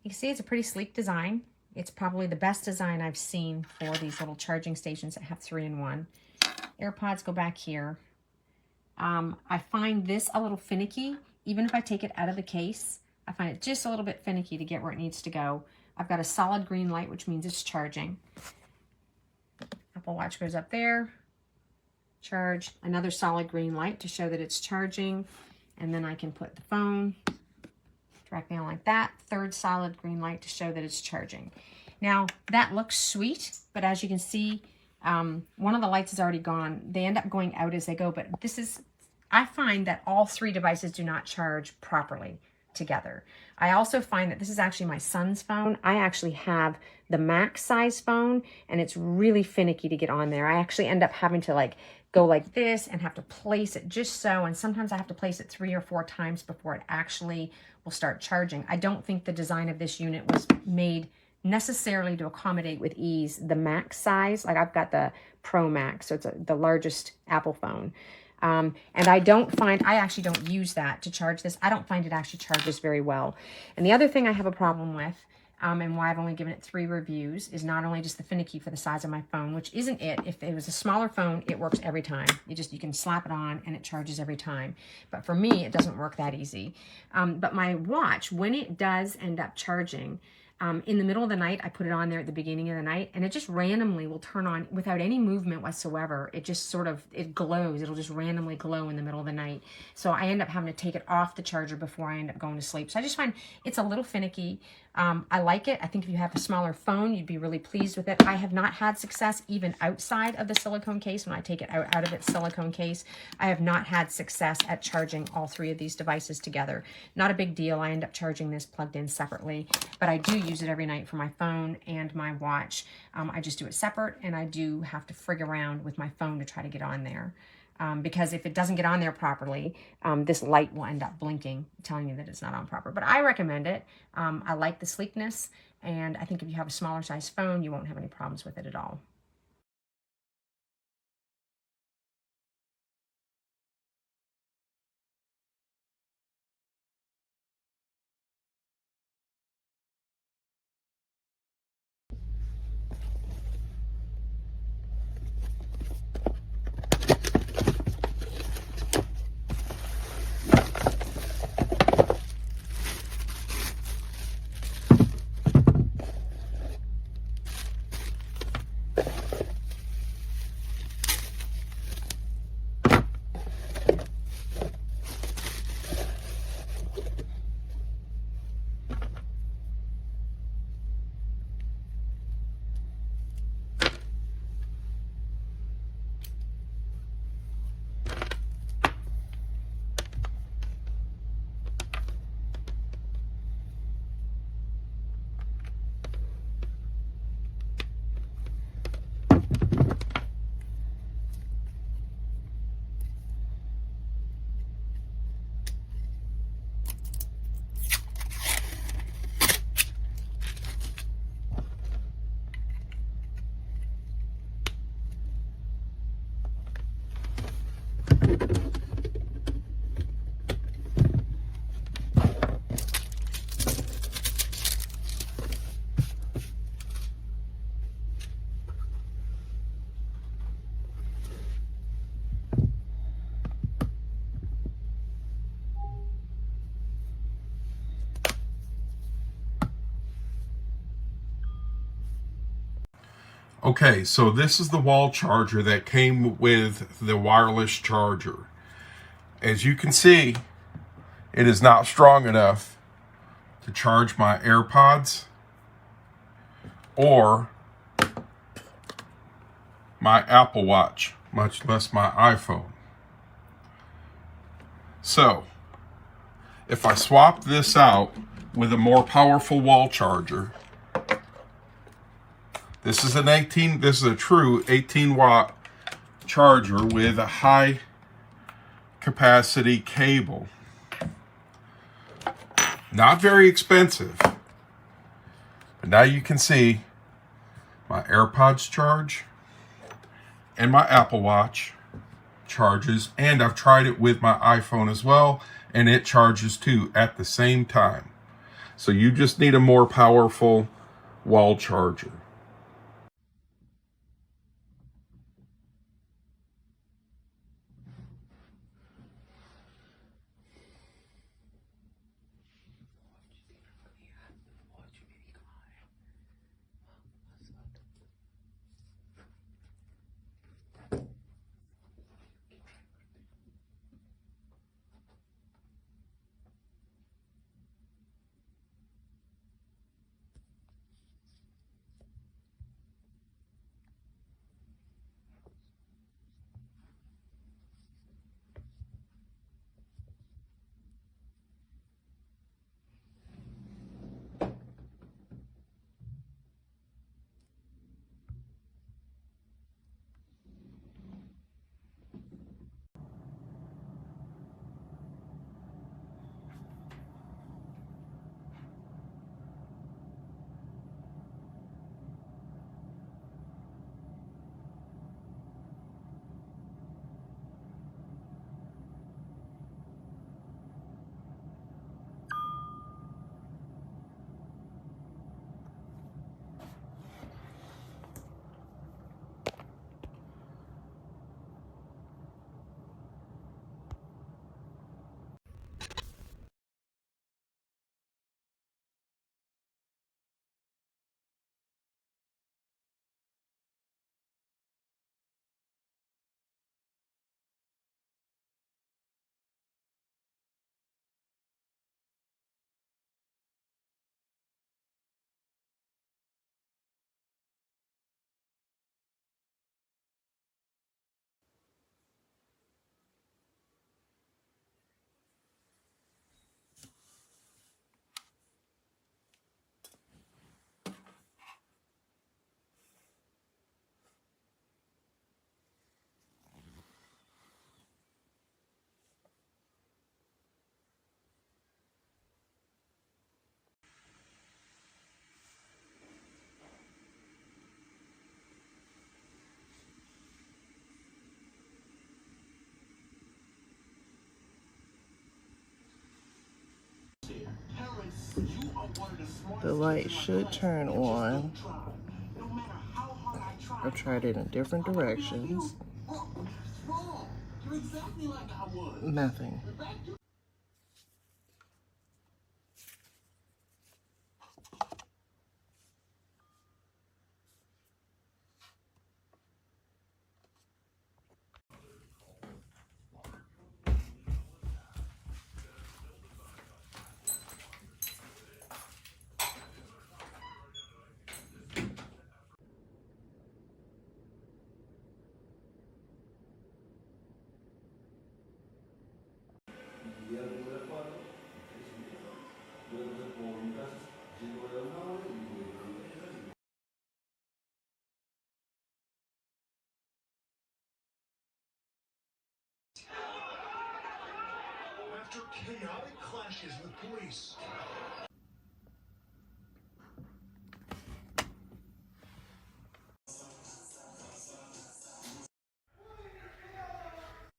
You can see it's a pretty sleek design. It's probably the best design I've seen for these little charging stations that have 3-in-1. AirPods go back here. I find this a little finicky. Even if I take it out of the case, I find it just a little bit finicky to get where it needs to go. I've got a solid green light, which means it's charging. Apple Watch goes up there. Charge. Another solid green light to show that it's charging. And then I can put the phone directly on like that. Third solid green light to show that it's charging. Now, that looks sweet, but as you can see, one of the lights is already gone. They end up going out as they go, but this is, I find that all three devices do not charge properly together. I also find that this is actually my son's phone. I actually have the max size phone, and it's really finicky to get on there. I actually end up having to like go like this and have to place it just so, and sometimes I have to place it 3 or 4 times before it actually will start charging. I don't think the design of this unit was made necessarily to accommodate with ease the max size. Like I've got the Pro Max, so it's the largest Apple phone. And I actually don't use that to charge this. I don't find it actually charges very well. And the other thing I have a problem with, and why I've only given it 3 reviews, is not only just the finicky for the size of my phone, which isn't it. If it was a smaller phone, it works every time. You can slap it on and it charges every time. But for me, it doesn't work that easy. But my watch, when it does end up charging, in the middle of the night, I put it on there at the beginning of the night, and it just randomly will turn on without any movement whatsoever. It just sort of, it glows. It'll just randomly glow in the middle of the night. So I end up having to take it off the charger before I end up going to sleep. So I just find it's a little finicky. I like it. I think if you have a smaller phone, you'd be really pleased with it. I have not had success even outside of the silicone case. When I take it out of its silicone case, I have not had success at charging all 3 of these devices together. Not a big deal. I end up charging this plugged in separately, but I do use it every night for my phone and my watch. I just do it separate, and I do have to frig around with my phone to try to get on there. Because if it doesn't get on there properly, this light will end up blinking, telling you that it's not on proper. But I recommend it. I like the sleekness, and I think if you have a smaller size phone, you won't have any problems with it at all. Okay, so this is the wall charger that came with the wireless charger. As you can see, it is not strong enough to charge my AirPods or my Apple Watch, much less my iPhone. So, if I swap this out with a more powerful wall charger, this is a true 18-watt charger with a high capacity cable. Not very expensive. But now you can see my AirPods charge and my Apple Watch charges, and I've tried it with my iPhone as well, and it charges too at the same time. So you just need a more powerful wall charger. The light should turn on. I've tried it in different directions. Nothing. After chaotic clashes with police,